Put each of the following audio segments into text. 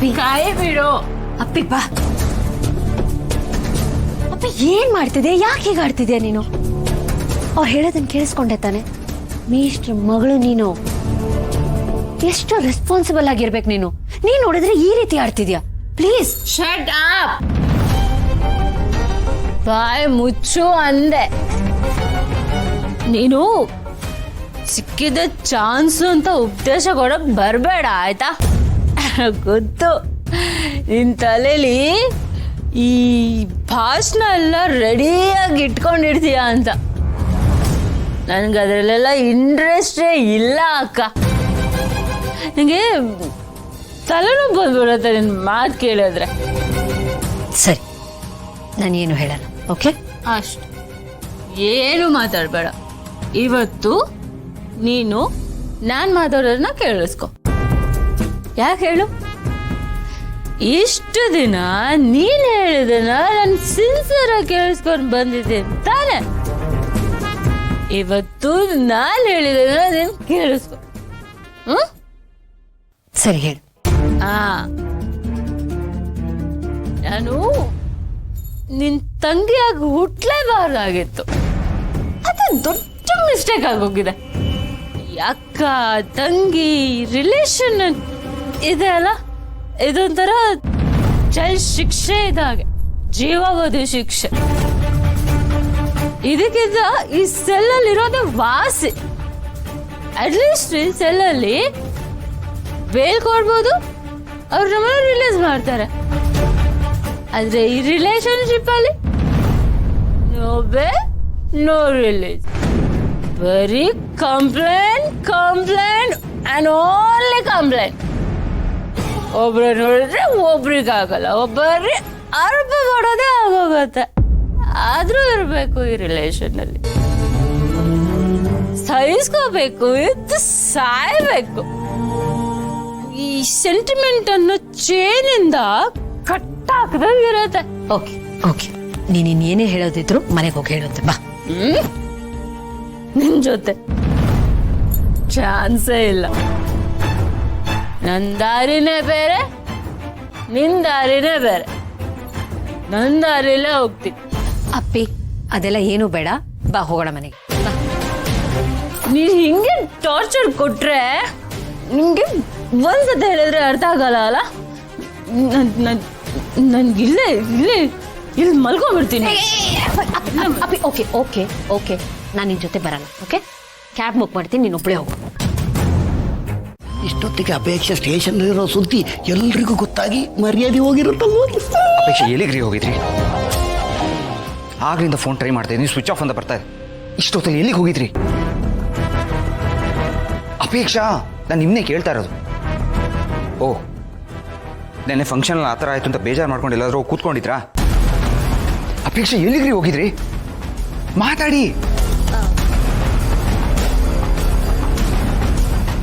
ಅಪ್ಪಿ ಕಾಯಿ ಬಿಡು. ಅಪ್ಪಿ ಬಾ. ಅಪ್ಪಿ ಏನ್ ಮಾಡ್ತಿದ್ಯಾ? ಯಾಕೆ ಹೀಗೆ ಆಡ್ತಿದ್ಯಾ ನೀನು? ಅವ್ರು ಹೇಳೋದನ್ನ ಕೇಳಿಸ್ಕೊಂಡೆ ತಾನೆ? ಮೇಷ್ಟ್ರ ಮಗಳು ನೀನು. ಎಷ್ಟು ರೆಸ್ಪಾನ್ಸಿಬಲ್ ಆಗಿರ್ಬೇಕು ನೀನು. ನೀನ್ ನೋಡಿದ್ರೆ ಈ ರೀತಿ ಆಡ್ತಿದ್ಯಾ? Please shut up. ಬಾಯ್ ಮುಚ್ಚು ಅಂದೆ. ನೀನು ಸಿಕ್ಕಿದ ಚಾನ್ಸ್ ಅಂತ ಉಪದೇಶ ಕೊಡಕ್ ಬರ್ಬೇಡ ಆಯ್ತಾ? ಗೊತ್ತು ನಿನ್ ತಲೆಲಿ ಈ ಭಾಷಣ ಎಲ್ಲ ರೆಡಿಯಾಗಿ ಇಟ್ಕೊಂಡಿರ್ತೀಯ ಅಂತ. ನನ್ಗೆ ಅದರಲ್ಲೆಲ್ಲ ಇಂಟ್ರೆಸ್ಟೇ ಇಲ್ಲ ಅಕ್ಕ. ನನಗೆ ತಲೆನೋವು ಬಂದ್ಬಿಡುತ್ತೆ ನಿನ್ನ ಮಾತು ಕೇಳಿದ್ರೆ. ಸರಿ, ನಾನೇನು ಹೇಳಲ್ಲ. ಓಕೆ, ಅಷ್ಟು ಏನು ಮಾತಾಡಬೇಡ. ಇವತ್ತು ನೀನು ನಾನು ಮಾತಾಡೋದನ್ನ ಕೇಳಿಸ್ಕೊ. ಯಾಕೆ ಹೇಳು? ಇಷ್ಟು ದಿನ ನೀನು ಹೇಳಿದನ ನಾನು ಸಿನ್ಸಿಯರ್ ಆಗಿ ಕೇಳಿಸ್ಕೊಂಡು ಬಂದಿದ್ದೇನೆ ತಾನೆ. ಇವತ್ತು ನಾನು ಹೇಳಿದನ ನೀನು ಕೇಳಿಸ್ಕೊ. ಸರಿ ಹೇಳು. ನಾನು ನಿನ್ ತಂಗಿಯಾಗಿ ಹುಟ್ಲೇಬಾರ್ದಾಗಿತ್ತು. ಅದು ದೊಡ್ಡ ಮಿಸ್ಟೇಕ್ ಆಗೋಗಿದೆ. ಅಕ್ಕ ತಂಗಿ ರಿಲೇಷನ್ ಇದೆ ಅಲ್ಲ, ಇದೊಂಥರ ಜೈಲ್ ಶಿಕ್ಷೆ ಇದಾಗೆ, ಜೀವಾವಧಿ ಶಿಕ್ಷೆ. ಇದಕ್ಕಿಂತ ಈ ಸೆಲ್ಲಲ್ಲಿ ಇರೋದೇ ವಾಸಿ. ಅಟ್ಲೀಸ್ಟ್ ಈ ಸೆಲ್ಲಲ್ಲಿ ಬೇಲ್ ಕೊಡ್ಬೋದು, ಅವ್ರು ನಮ್ಮನ್ನ ರಿಲೀಸ್ ಮಾಡ್ತಾರೆ. ಆದ್ರೆ ಈ ರಿಲೇಶನ್ಶಿಪ್ ಅಲ್ಲಿ ನೋ ಬೇಲ್ ನೋ ರಿಲೀಸ್. ಬರೀ complaint complaint and only complaint. ಒಬ್ರು ನೋಡಿದ್ರೆ ಒಬ್ರಿಗಾಗಲ್ಲ, ಒಬ್ಬರಿ ಅರ್ಪ ಮಾಡೋದೇ ಆಗೋಗತ್ತೆ. ಆದ್ರೂ ಇರ್ಬೇಕು ಈ ರಿಲೇಶನ್ ಅಲ್ಲಿ, ಸಹಿಸ್ಕೋಬೇಕು, ಇದ್ದು ಸಾಯ್ಬೇಕು. ಈ ಸೆಂಟಿಮೆಂಟ್ ಅನ್ನೋ ಚೇನಿಂದ ಕಟ್ಟಾಕದಾಗಿರತ್ತೆ. ಓಕೆ ಓಕೆ, ನೀನೇನೇ ಹೇಳೋದಿದ್ರು ಮನೆಗೆ ಹೋಗಿ ಹೇಳುತ್ತೆ ಬಾ. ನಿನ್ ಜೊತೆ ಚಾನ್ಸೇ ಇಲ್ಲ. ನನ್ ದಾರಿನೇ ಬೇರೆ, ನಿನ್ ದಾರಿನೇ ಬೇರೆ. ನನ್ ದಾರಿಲೇ ಹೋಗ್ತೀನಿ. ಅಪ್ಪಿ ಅದೆಲ್ಲ ಏನು ಬೇಡ, ಬಾ ಹೋಗೋಣ ಮನೆಗೆ. ನೀನ್ ಹಿಂಗೆ ಟಾರ್ಚರ್ ಕೊಟ್ರೆ ನಿಮ್ಗೆ ಒಂದ್ಸತಿ ಹೇಳಿದ್ರೆ ಅರ್ಥ ಆಗಲ್ಲ ಅಲ್ಲ. ನನ್ಗೆ ಇಲ್ಲಿ ಮಲ್ಕೊಂಡ್ಬಿಡ್ತೀನಿ. ಅಪ್ಪಿ ಓಕೆ ಓಕೆ ಓಕೆ, ನಾನು ನಿನ್ ಜೊತೆ ಬರಲ್ಲ. ಓಕೆ, ಕ್ಯಾಬ್ ಬುಕ್ ಮಾಡ್ತೀನಿ, ನೀನು ಒಬ್ಬಳೇ ಹೋಗು. ಇಷ್ಟೊತ್ತಿಗೆ ಅಪೇಕ್ಷೆ ಸ್ಟೇಷನ್ ಇರೋ ಸುದ್ದಿ ಎಲ್ರಿಗೂ ಗೊತ್ತಾಗಿ ಮರ್ಯಾದೆ ಹೋಗಿರುತ್ತಲ್ಲ. ಅಪೇಕ್ಷೆ ಎಲ್ಲಿಗ್ರಿ ಹೋಗಿದ್ರಿ? ಆಗ್ಲಿಂದ ಫೋನ್ ಟ್ರೈ ಮಾಡ್ತಾ ಇದ್ದೀನಿ, ಸ್ವಿಚ್ ಆಫ್ ಅಂತ ಬರ್ತಾ ಇದೆ. ಇಷ್ಟೊತ್ತಲ್ಲಿ ಎಲ್ಲಿಗೆ ಹೋಗಿದ್ರಿ? ಅಪೇಕ್ಷಾ, ನಾನು ನಿಮ್ಮನ್ನೇ ಕೇಳ್ತಾ ಇರೋದು. ಓ, ನೆನ್ನೆ ಫಂಕ್ಷನ್ ಆ ಥರ ಆಯ್ತು ಅಂತ ಬೇಜಾರು ಮಾಡ್ಕೊಂಡು ಎಲ್ಲಾದ್ರೂ ಕೂತ್ಕೊಂಡಿದ್ರಾ? ಅಪೇಕ್ಷಾ ಎಲ್ಲಿಗ್ರಿ ಹೋಗಿದ್ರಿ? ಮಾತಾಡಿ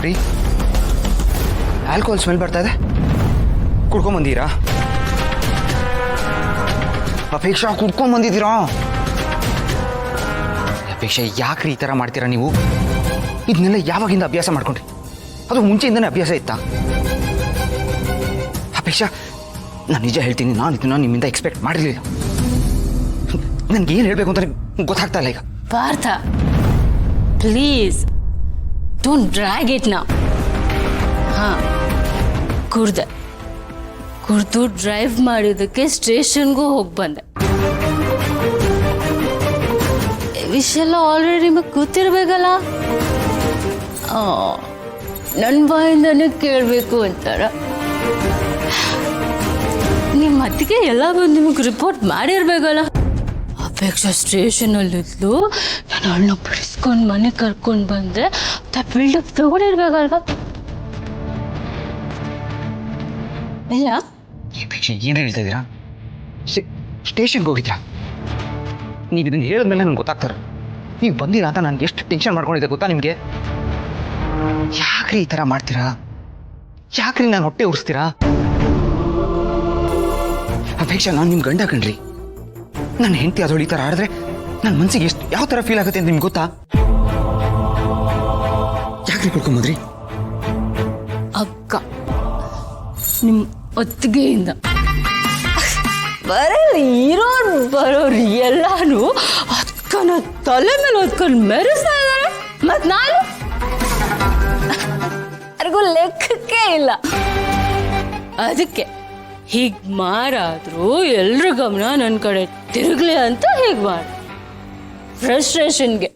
ರೀ. ಆಲ್ಕೋಹಾಲ್ ಸ್ಮೆಲ್ ಬರ್ತಾ ಇದೆ, ಕುಡ್ಕೊಂಬಂದಿರಾ? ಅಪೇಕ್ಷಾ ಕುಡ್ಕೊಂಬಂದಿದ್ದೀರಾ? ಅಪೇಕ್ಷಾ ಯಾಕ್ರಿ ಈ ಥರ ಮಾಡ್ತೀರಾ ನೀವು? ಇದನ್ನೆಲ್ಲ ಯಾವಾಗಿಂದ ಅಭ್ಯಾಸ ಮಾಡ್ಕೊಂಡ್ರಿ? ಅದು ಮುಂಚೆಯಿಂದನೇ ಅಭ್ಯಾಸ ಇತ್ತಾ? ಅಪೇಕ್ಷಾ, ನಾನು ನಿಜ ಹೇಳ್ತೀನಿ, ನಾನು ಇದನ್ನ ನಿಮ್ಮಿಂದ ಎಕ್ಸ್ಪೆಕ್ಟ್ ಮಾಡಿರಲಿಲ್ಲ. ನನ್ಗೆ ಏನು ಹೇಳಬೇಕು ಅಂತ ಗೊತ್ತಾಗ್ತಾ ಇಲ್ಲ ಈಗ. Partha, please don't drag it now. ಕುಡ್ದು ಡ್ರೈವ್ ಮಾಡಿದ್ದಕ್ಕೆ ಸ್ಟೇಷನ್ಗೂ ಹೋಗಿ ಬಂದೆ. ವಿಷಯ ಎಲ್ಲ ಆಲ್ರೆಡಿ ನಿಮಗೆ ಗೊತ್ತಿರ್ಬೇಕಲ್ಲ. ನನ್ನ ಬಾಯಿಂದನೇ ಕೇಳಬೇಕು ಅಂತಾರ. ನಿಮ್ಮ ಅತ್ತಿಗೆ ಎಲ್ಲ ಬಂದು ನಿಮಗೆ ರಿಪೋರ್ಟ್ ಮಾಡಿರ್ಬೇಕಲ್ಲ. ಅಪೇಕ್ಷಾ ಸ್ಟೇಷನಲ್ಲಿದ್ಲು, ನಾನು ಅವಳನ್ನ ಬಿಡಿಸ್ಕೊಂಡು ಮನೆ ಕರ್ಕೊಂಡು ಬಂದೆ. ಬಿಲ್ಡಪ್ ತಗೊಂಡಿರ್ಬೇಕಲ್ವ? ಇಲ್ಲ ಅಪೇಕ್ಷೆ ಏನು ಹೇಳ್ತಾ ಇದ್ದೀರಾ? ಸ್ಟೇಷನ್ಗೆ ಹೋಗಿದ್ರಾ? ನೀವು ಇದನ್ನು ಹೇಳಿದ್ಮೇಲೆ ನನಗೆ ಗೊತ್ತಾಗ್ತಾರೆ ನೀವು ಬಂದಿರಾ ಅಂತ. ನನಗೆ ಎಷ್ಟು ಟೆನ್ಷನ್ ಮಾಡ್ಕೊಂಡಿದ್ದೆ ಗೊತ್ತಾ ನಿಮಗೆ? ಯಾಕ್ರಿ ಈ ಥರ ಮಾಡ್ತೀರಾ? ಯಾಕ್ರಿ ನಾನು ಹೊಟ್ಟೆ ಉರಿಸ್ತೀರಾ? ಅಪೇಕ್ಷಾ, ನಾನು ನಿಮ್ಮ ಗಂಡ ಕಣ್ರಿ. ನನ್ನ ಹೆಂಡತಿ ಅದೊಳು ಈ ಥರ ಆಡಿದ್ರೆ ನನ್ನ ಮನಸ್ಸಿಗೆ ಎಷ್ಟು ಯಾವ ಥರ ಫೀಲ್ ಆಗುತ್ತೆ ಅಂತ ನಿಮ್ಗೆ ಗೊತ್ತಾ? ಯಾಕ್ರಿ ಕುಡ್ಕೊಂಬಂದ್ರಿ? ಅಕ್ಕ, ನಿಮ್ಮ ಒತ್ತಿಗೆಯಿಂದ ಬರಲಿ ಇರೋರು ಬರೋರು ಎಲ್ಲಾನು ಹೊತ್ಕೊಂಡು ತಲೆ ಮೇಲೆ ಹೊತ್ಕೊಂಡು ಮೆರೆಸ್ತಾ ಇದ್ದಾರೆ. ಮತ್ ನಾನು ಯಾರಿಗೂ ಲೆಕ್ಕಕ್ಕೆ ಇಲ್ಲ. ಅದಕ್ಕೆ ಹೀಗ್ ಮಾರಾದ್ರು ಎಲ್ರ ಗಮನ ನನ್ನ ಕಡೆ ತಿರುಗ್ಲಿ ಅಂತ ಹೀಗ್ ಮಾಡ ಫ್ರಸ್ಟ್ರೇಷನ್ಗೆ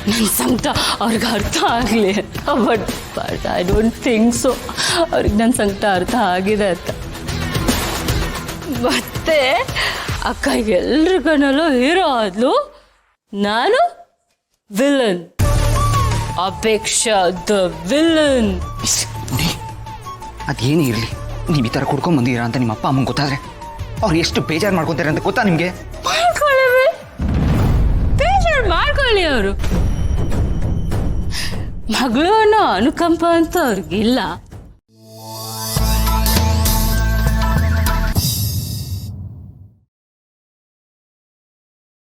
ನನ್ನ ಸಂಕಟ ಅವ್ರಿಗೆ ಅರ್ಥ ಆಗಲಿ ಅಂತ. But I don't think so ಅವ್ರಿಗೆ ನನ್ನ ಸಂಕಟ ಅರ್ಥ ಆಗಿದೆ ಅಂತ. ಮತ್ತೆ ಅಕ್ಕ ಎಲ್ರ ಕಣ್ಣಲ್ಲೂ ಹೀರೋ ಆದ್ಲು, ನಾನು ವಿಲನ್. Apeksha the villain. ನೋಡಿ, ಅದೇನೇ ಇರಲಿ, ನೀವು ಈ ಥರ ಕುಡ್ಕೊಂಡ್ ಬಂದಿದ್ದೀರಾ ಅಂತ ನಿಮ್ಮ ಅಪ್ಪ ಅಮ್ಮಂಗೆ ಗೊತ್ತಾದ್ರೆ ಅವ್ರು ಎಷ್ಟು ಬೇಜಾರು ಮಾಡ್ಕೊತಾರೆ ಅಂತ ಗೊತ್ತಾ ನಿಮಗೆ? ಬೇಜಾರು ಮಾಡ್ಕೊಳ್ಳಿ ಅವರು. ಮಗಳು ಅನ್ನೋ ಅನುಕಂಪ ಅಂತ ಅವ್ರಿಗಿಲ್ಲ.